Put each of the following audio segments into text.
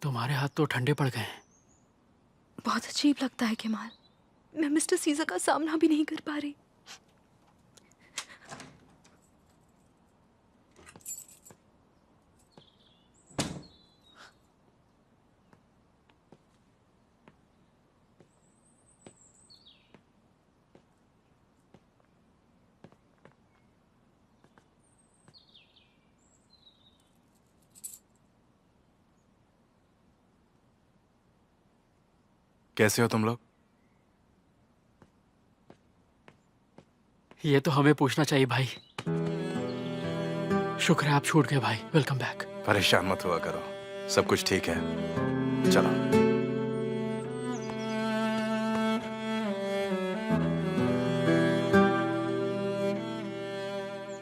तुम्हारे हाथ तो ठंडे पड़ गए हैं। बहुत अजीब लगता है केमाल, मैं मिस्टर सीजर का सामना भी नहीं कर पा रही। कैसे हो तुम लोग? ये तो हमें पूछना चाहिए भाई। शुक्र है आप छूट गए भाई। Welcome back. परेशान मत हुआ करो, सब कुछ ठीक है। चलो।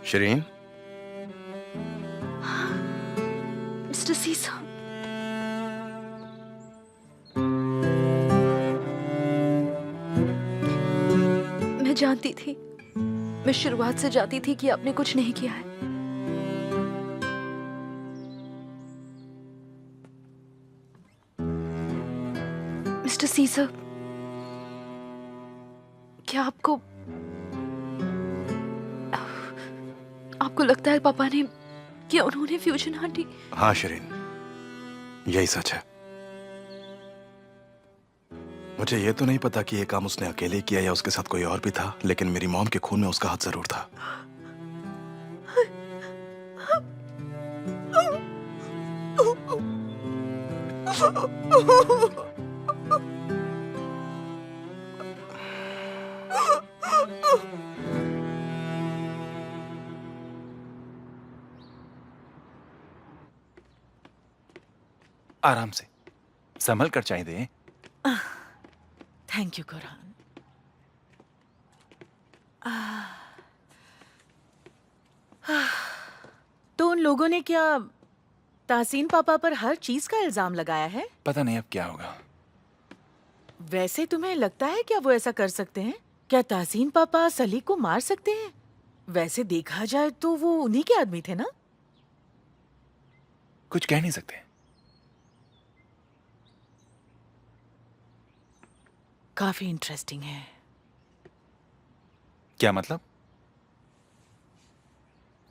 शरीन, मिस्टर सीजर, मैं जानती थी, मैं शुरुआत से जानती थी कि आपने कुछ नहीं किया है। मिस्टर सीजर, क्या आपको लगता है पापा ने कि उन्होंने फ्यूजन आंटी? हाँ शरीन, यही सच है। मुझे ये तो नहीं पता कि ये काम उसने अकेले किया या उसके साथ कोई और भी था, लेकिन मेरी मॉम के खून में उसका हाथ जरूर था। आराम से, संभल कर चाय दे। Thank you Quran. तो उन लोगों ने क्या तासीन पापा पर हर चीज का इल्जाम लगाया है? पता नहीं अब क्या होगा। वैसे तुम्हें लगता है क्या वो ऐसा कर सकते हैं? क्या तासीन पापा सली को मार सकते हैं? वैसे देखा जाए तो वो उन्हीं के आदमी थे ना। कुछ कह नहीं सकते। काफी इंटरेस्टिंग है। क्या मतलब?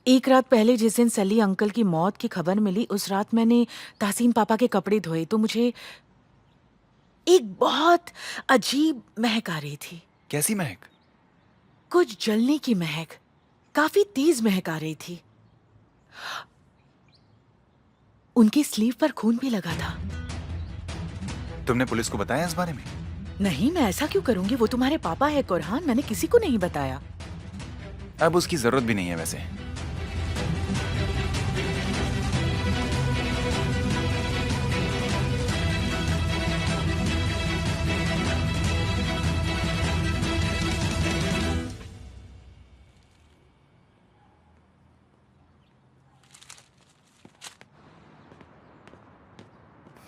एक रात पहले जिस दिन सली अंकल की मौत की खबर मिली, उस रात मैंने तासीन पापा के कपड़े धोए तो मुझे एक बहुत अजीब महक आ रही थी। कैसी महक? कुछ जलने की महक, काफी तेज महक आ रही थी। उनकी स्लीव पर खून भी लगा था। तुमने पुलिस को बताया इस बारे में? नहीं, मैं ऐसा क्यों करूंगी? वो तुम्हारे पापा है कुरहान, मैंने किसी को नहीं बताया। अब उसकी जरूरत भी नहीं है वैसे।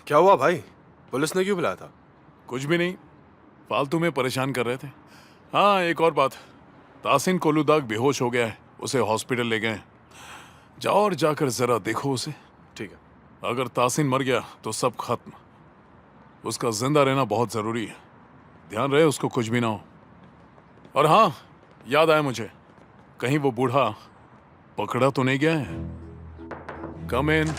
क्या हुआ भाई? पुलिस ने क्यों बुलाया था? कुछ भी नहीं, फालतू में परेशान कर रहे थे। हाँ, एक और बात, तासिन कोलूदाग बेहोश हो गया है, उसे हॉस्पिटल ले गए। जाओ और जाकर जरा देखो उसे। ठीक है। अगर तासिन मर गया तो सब खत्म। उसका जिंदा रहना बहुत जरूरी है। ध्यान रहे उसको कुछ भी ना हो। और हाँ, याद आया मुझे, कहीं वो बूढ़ा पकड़ा तो नहीं गया है? कम इन।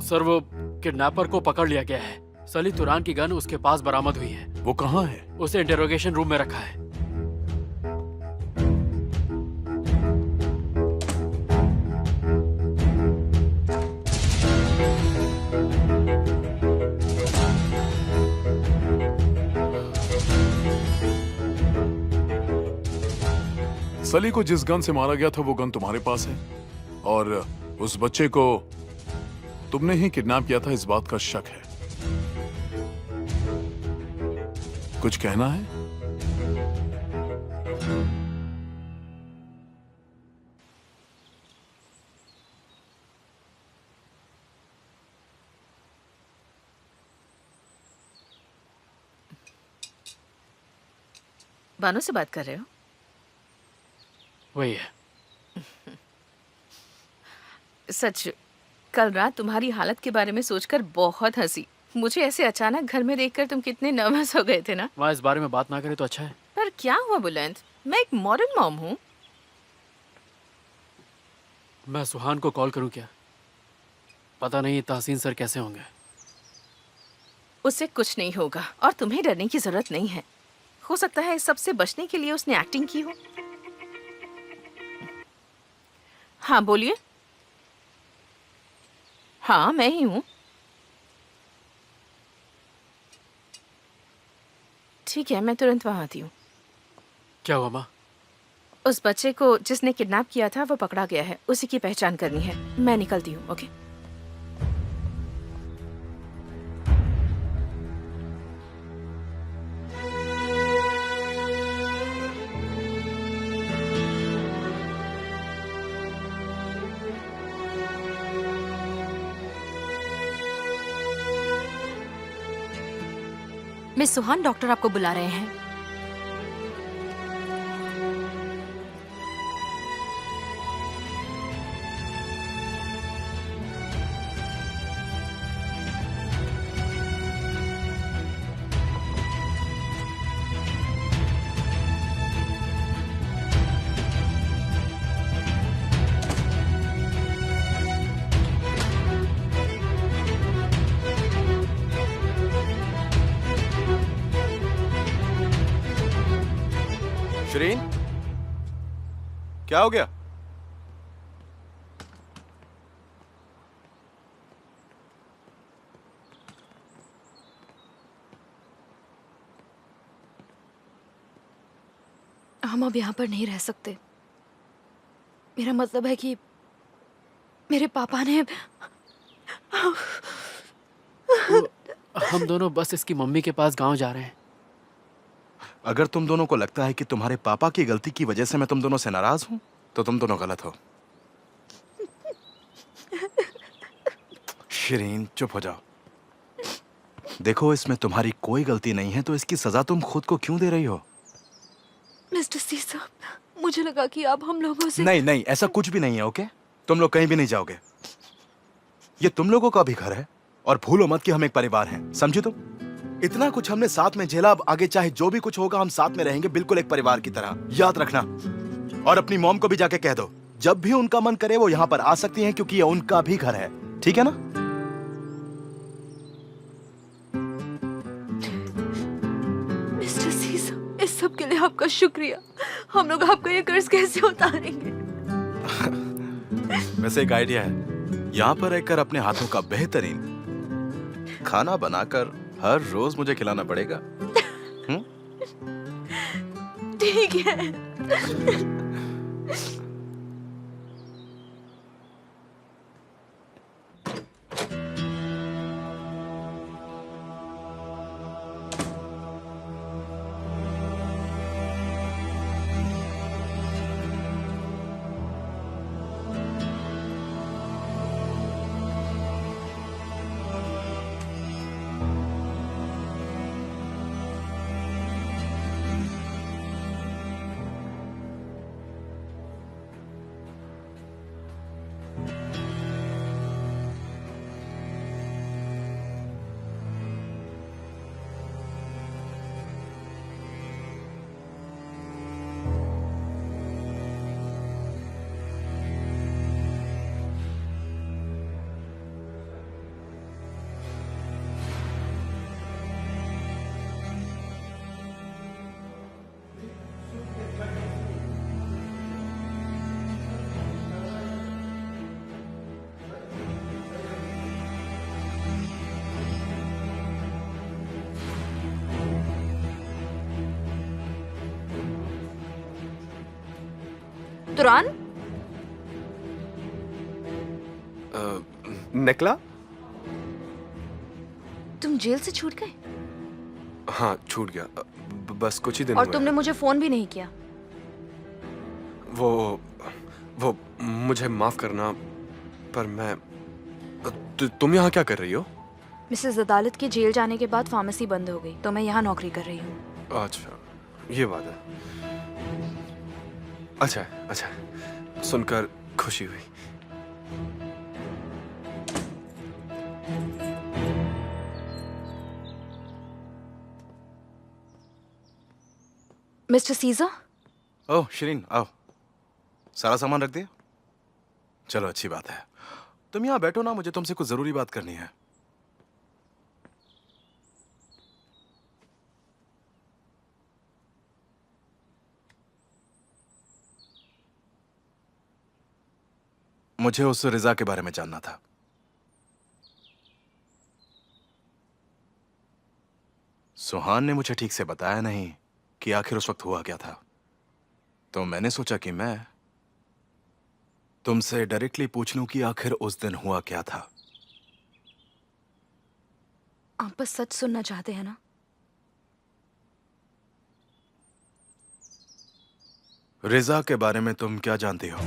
सर, वो किडनैपर को पकड़ लिया गया है। सली तुरान की गन उसके पास बरामद हुई है। वो कहाँ है? उसे इंटेरोगेशन रूम में रखा है। सली को जिस गन से मारा गया था वो गन तुम्हारे पास है, और उस बच्चे को तुमने ही किडनैप किया था, इस बात का शक है। कुछ कहना है? बानो से बात कर रहे हो? वही है। सच कल रात तुम्हारी हालत के बारे में सोचकर बहुत हंसी। मुझे ऐसे अचानक घर में देखकर तुम कितने नर्वस हो गए थे ना। वहाँ इस बारे में बात ना करे तो अच्छा है। पर क्या हुआ बुलंद, मैं एक मॉडर्न मॉम हूँ। मैं सुहान को कॉल करूँ क्या? पता नहीं ताहसीन सर कैसे होंगे। उससे कुछ नहीं होगा और तुम्हें डरने की जरूरत नहीं है। हो सकता है इस सब से बचने के लिए उसने एक्टिंग की हो। हाँ बोलिए। हाँ मैं ही हूँ। ठीक है, मैं तुरंत वहां आती हूँ। क्या हुआ माँ? उस बच्चे को जिसने किडनैप किया था वो पकड़ा गया है, उसी की पहचान करनी है। मैं निकलती हूँ। ओके। मिस सुहान, डॉक्टर आपको बुला रहे हैं। शरीन, क्या हो गया? हम अब यहाँ पर नहीं रह सकते। मेरा मतलब है कि मेरे पापा ने हम दोनों बस इसकी मम्मी के पास गांव जा रहे हैं। अगर तुम दोनों को लगता है कि तुम्हारे पापा की गलती की वजह से मैं तुम दोनों से नाराज हूं, तो तुम दोनों गलत हो। शिरीन, चुप हो जाओ। देखो, इसमें तुम्हारी कोई गलती नहीं है, तो इसकी सजा तुम खुद को क्यों दे रही हो? मिस्टर सी साहब, मुझे लगा कि आप हम लोगों से नहीं नहीं, ऐसा कुछ भी नहीं है। ओके, तुम लोग कहीं भी नहीं जाओगे। ये तुम लोगों का भी घर है, और भूलो मत कि हम एक परिवार हैं। समझे तुम? इतना कुछ हमने साथ में झेला, अब आगे चाहे जो भी कुछ होगा हम साथ में रहेंगे, बिल्कुल एक परिवार की तरह। याद रखना। और अपनी मॉम को भी जाके कह दो, जब भी उनका मन करे वो यहाँ पर आ सकती हैं, क्योंकि ये उनका भी घर है। ठीक है ना? मिस्टर सी साहब, इस सब के लिए आपका शुक्रिया। हम लोग आपका ये कर्ज कैसे उतारेंगे? वैसे एक आइडिया है, यहाँ पर रहकर अपने हाथों का बेहतरीन खाना बनाकर हर रोज मुझे खिलाना पड़ेगा। ठीक है। तुरान, निकला? तुम जेल से छूट गए? हाँ, छूट गया। बस कुछ ही दिन और हुए तुमने हैं। मुझे फोन भी नहीं किया। वो मुझे माफ करना, पर मैं तुम यहाँ क्या कर रही हो? मिसेस अदालत के जेल जाने के बाद फार्मेसी बंद हो गई, तो मैं यहाँ नौकरी कर रही हूँ। अच्छा, ये बात है। अच्छा, सुनकर खुशी हुई। मिस्टर सीजर, ओह शिरीन, आओ। सारा सामान रख दिया? चलो अच्छी बात है। तुम यहाँ बैठो ना, मुझे तुमसे कुछ जरूरी बात करनी है। मुझे उस रिजा के बारे में जानना था। सुहान ने मुझे ठीक से बताया नहीं कि आखिर उस वक्त हुआ क्या था, तो मैंने सोचा कि मैं तुमसे डायरेक्टली पूछ लूं कि आखिर उस दिन हुआ क्या था। आप बस सच सुनना चाहते हैं ना? रिजा के बारे में तुम क्या जानती हो?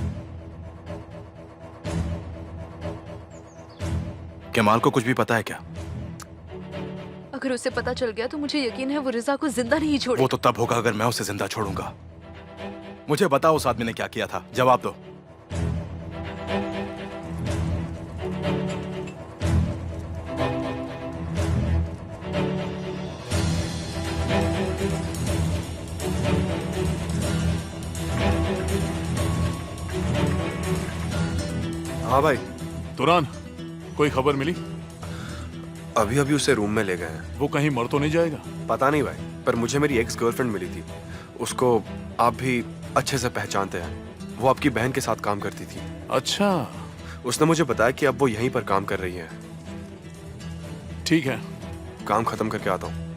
कमाल को कुछ भी पता है क्या? अगर उसे पता चल गया तो मुझे यकीन है वो रिजा को जिंदा नहीं वो छोड़ेगा। तो तब होगा अगर मैं उसे जिंदा छोड़ूंगा। मुझे बताओ उस आदमी ने क्या किया था, जवाब दो। हाँ भाई, तुरान, कोई खबर मिली? अभी अभी उसे रूम में ले गए हैं। वो कहीं मर तो नहीं जाएगा? पता नहीं भाई, पर मुझे मेरी एक्स गर्लफ्रेंड मिली थी। उसको आप भी अच्छे से पहचानते हैं। वो आपकी बहन के साथ काम करती थी। अच्छा, उसने मुझे बताया कि अब वो यहीं पर काम कर रही है। ठीक है। काम खत्म करके आता हूँ।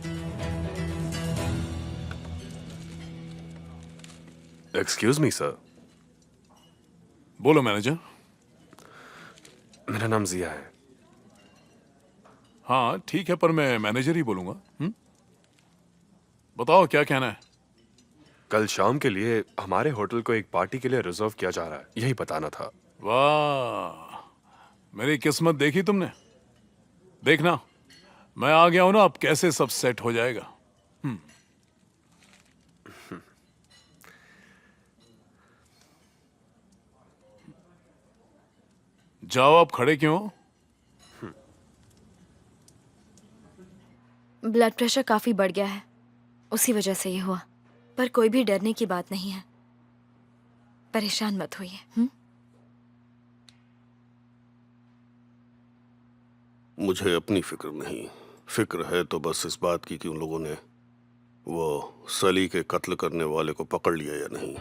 Excuse me sir. बोलो मैनेजर। मेरा नाम जिया है। हाँ ठीक है, पर मैं मैनेजर ही बोलूंगा। बताओ क्या कहना है? कल शाम के लिए हमारे होटल को एक पार्टी के लिए रिजर्व किया जा रहा है, यही बताना था। वाह, मेरी किस्मत देखी तुमने। देखना, मैं आ गया हूं ना, अब कैसे सब सेट हो जाएगा। जाओ, आप खड़े क्यों हो? ब्लड प्रेशर काफी बढ़ गया है, उसी वजह से ये हुआ। पर कोई भी डरने की बात नहीं है, परेशान मत होइए। मुझे अपनी फिक्र नहीं, फिक्र है तो बस इस बात की कि उन लोगों ने वो सली के कत्ल करने वाले को पकड़ लिया या नहीं।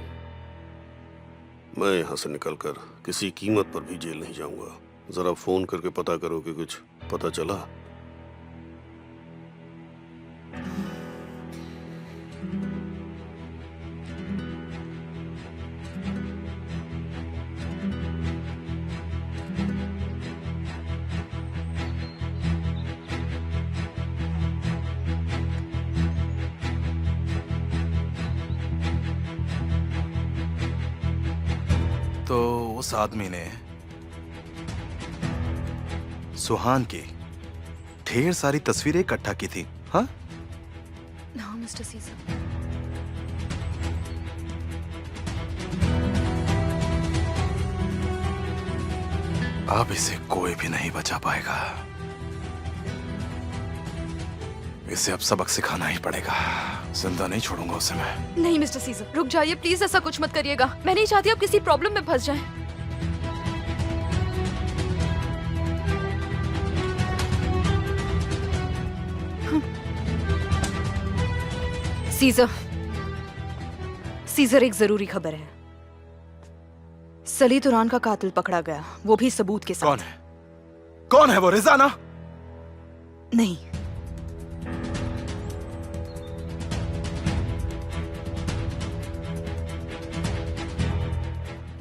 मैं यहाँ से निकलकर किसी कीमत पर भी जेल नहीं जाऊंगा। जरा फोन करके पता करो कि कुछ पता चला। तो उस आदमी ने सुहान की ढेर सारी तस्वीरें इकट्ठा की थी, हाँ? No mister Caesar. अब इसे कोई भी नहीं बचा पाएगा। इसे अब सबक सिखाना ही पड़ेगा। जिंदा नहीं छोड़ूंगा उसे मैं। नहीं मिस्टर सीजर, रुक जाइए प्लीज, ऐसा कुछ मत करिएगा। मैं नहीं चाहती आप किसी प्रॉब्लम में फंस जाएं। सीजर, सीजर एक जरूरी खबर है। सली तुरान का कातिल पकड़ा गया, वो भी सबूत के साथ। कौन है? कौन है वो? रिजा ना? नहीं,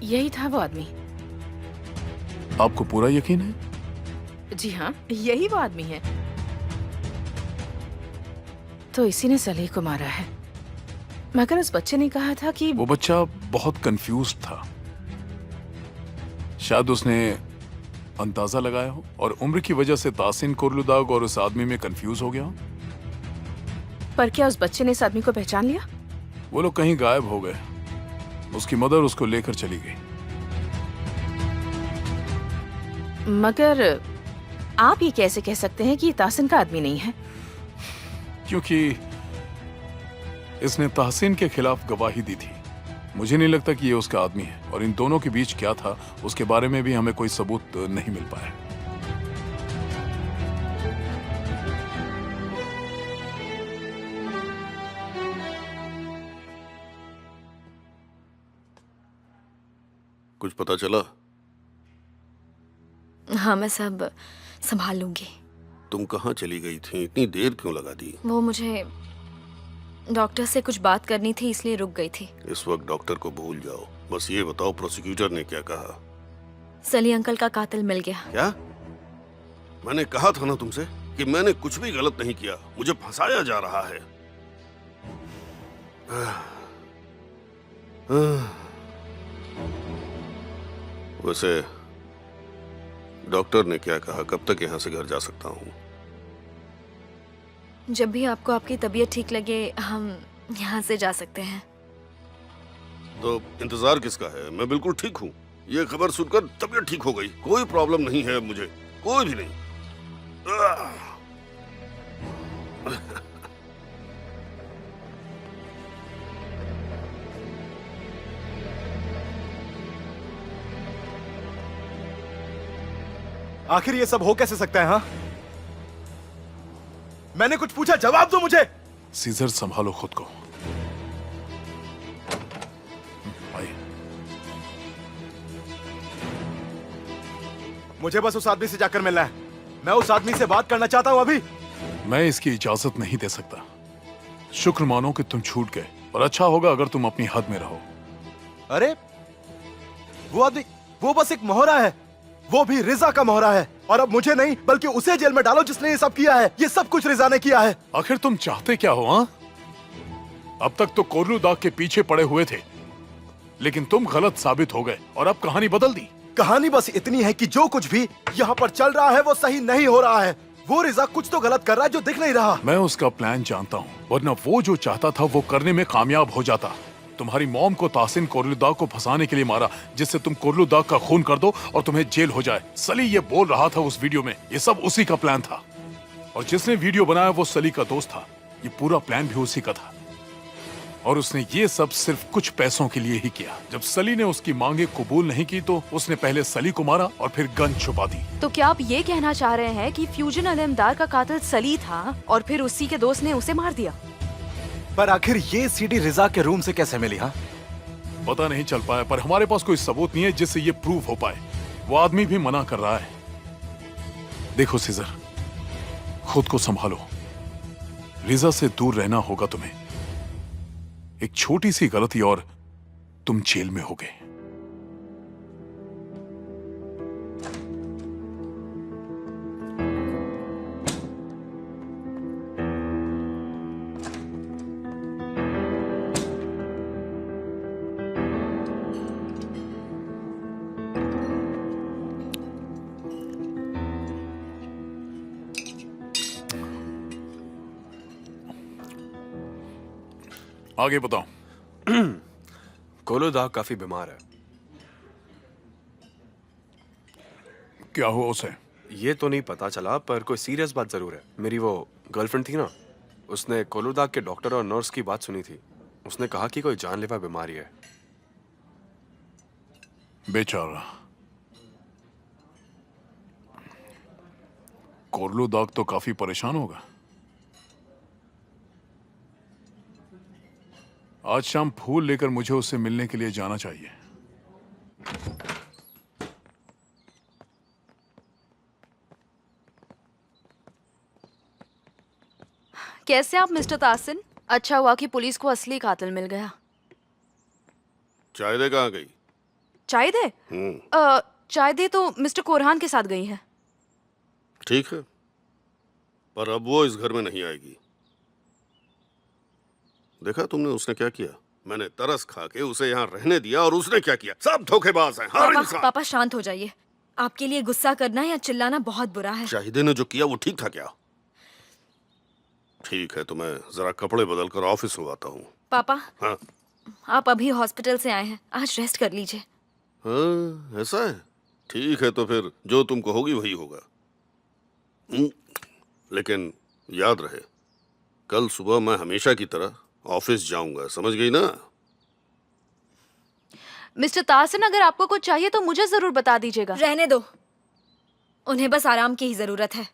यही था वो आदमी। आपको पूरा यकीन है? जी हाँ, यही वो आदमी है। तो इसी ने सली को मारा है। मगर उस बच्चे ने कहा था कि वो बच्चा बहुत कंफ्यूज था। शायद उसने अंदाजा लगाया हो और उम्र की वजह से तासिन कुर्लुदाग और उस आदमी में कंफ्यूज हो गया हो। पर क्या उस बच्चे ने इस आदमी को पहचान लिया? वो लोग कहीं गायब हो गए। उसकी मदर उसको लेकर चली गई। मगर आप ये कैसे कह सकते हैं कि ये तासिन का आदमी नहीं है? क्योंकि इसने तहसीन के खिलाफ गवाही दी थी। मुझे नहीं लगता कि ये उसका आदमी है, और इन दोनों के बीच क्या था उसके बारे में भी हमें कोई सबूत नहीं मिल पाया। कुछ पता चला? हाँ, मैं सब संभाल लूंगी। तुम कहाँ चली गई थी? इतनी देर क्यों लगा दी? वो मुझे डॉक्टर से कुछ बात करनी थी, इसलिए रुक गई थी। इस वक्त डॉक्टर को भूल जाओ, बस ये बताओ प्रोसिक्यूटर ने क्या कहा? सली अंकल का कातिल मिल गया। क्या? मैंने कहा था ना तुमसे कि मैंने कुछ भी गलत नहीं किया, मुझे फंसाया जा रहा है। वैसे डॉक्टर ने क्या कहा? कब तक यहाँ से घर जा सकता हूँ? जब भी आपको आपकी तबीयत ठीक लगे हम यहाँ से जा सकते हैं। तो इंतजार किसका है? मैं बिल्कुल ठीक हूँ। ये खबर सुनकर तबीयत ठीक हो गई। कोई प्रॉब्लम नहीं है मुझे, कोई भी नहीं। आखिर ये सब हो कैसे सकता है? हाँ, मैंने कुछ पूछा, जवाब दो मुझे। सीजर, संभालो खुद को। आइए। मुझे बस उस आदमी से जाकर मिलना है। मैं उस आदमी से बात करना चाहता हूँ अभी। मैं इसकी इजाजत नहीं दे सकता। शुक्र मानो कि तुम छूट गए, और अच्छा होगा अगर तुम अपनी हद में रहो। अरे वो आदमी, वो बस एक मोहरा है, वो भी रिजा का मोहरा है। और अब मुझे नहीं बल्कि उसे जेल में डालो जिसने ये सब किया है। ये सब कुछ रिजा ने किया है। आखिर तुम चाहते क्या हो? हाँ, अब तक तो कोरलू दाग के पीछे पड़े हुए थे, लेकिन तुम गलत साबित हो गए और अब कहानी बदल दी। कहानी बस इतनी है कि जो कुछ भी यहाँ पर चल रहा है वो सही नहीं हो रहा है। वो रिजा कुछ तो गलत कर रहा है जो दिख नहीं रहा। मैं उसका प्लान जानता हूँ, वरना वो जो चाहता था वो करने में कामयाब हो जाता। तुम्हारी मॉम को ताहसीन कोरलूदाग को फंसाने के लिए मारा, जिससे तुम कोरलूदाग का खून कर दो और तुम्हें जेल हो जाए। सली ये बोल रहा था उस वीडियो में, ये सब उसी का प्लान था। और जिसने वीडियो बनाया वो सली का दोस्त था। ये पूरा प्लान भी उसी का था, और उसने ये सब सिर्फ कुछ पैसों के लिए ही किया। जब सली ने उसकी मांगे कबूल नहीं की तो उसने पहले सली को मारा और फिर गन छुपा दी। तो क्या आप ये कहना चाह रहे हैं कि फ्यूजन अलमदार का कातिल सली था और फिर उसी के दोस्त ने उसे मार दिया? पर आखिर ये सीडी रिजा के रूम से कैसे मिली? हाँ, पता नहीं चल पाया, पर हमारे पास कोई सबूत नहीं है जिससे ये प्रूव हो पाए। वो आदमी भी मना कर रहा है। देखो सीजर, खुद को संभालो। रिजा से दूर रहना होगा तुम्हें। एक छोटी सी गलती और तुम जेल में होगे। आगे बताओ। कोरलूदाग काफी बीमार है। क्या हुआ उसे? ये तो नहीं पता चला, पर कोई सीरियस बात जरूर है। मेरी वो गर्लफ्रेंड थी ना, उसने कोरलूदाग के डॉक्टर और नर्स की बात सुनी थी। उसने कहा कि कोई जानलेवा बीमारी है। बेचारा। कोरलूदाग तो काफी परेशान होगा। आज शाम फूल लेकर मुझे उससे मिलने के लिए जाना चाहिए। कैसे आप मिस्टर तासिन? अच्छा हुआ कि पुलिस को असली कातिल मिल गया। चाय दे कहाँ गई? चाय दे? चाय दे तो मिस्टर कोरहान के साथ गई है। ठीक है, पर अब वो इस घर में नहीं आएगी। देखा तुमने उसने क्या किया? मैंने तरस खा के उसे यहाँ रहने दिया और उसने क्या किया? सब धोखेबाज हैं, हर इंसान। पापा शांत हो जाइए। आपके लिए गुस्सा करना या चिल्लाना बहुत बुरा है। शाहिदे ने जो किया वो ठीक था क्या? ठीक है, तो मैं जरा कपड़े बदल कर ऑफिस में आता हूँ। पापा, हाँ आप अभी हॉस्पिटल से आए हैं, आज रेस्ट कर लीजिए। हाँ, ऐसा है? ठीक है, तो फिर जो तुम कहोगी वही होगा। लेकिन याद रहे, कल सुबह मैं हमेशा की तरह ऑफिस जाऊंगा, समझ गई ना? मिस्टर ताहसिन, अगर आपको कुछ चाहिए तो मुझे जरूर बता दीजिएगा। रहने दो, उन्हें बस आराम की ही जरूरत है।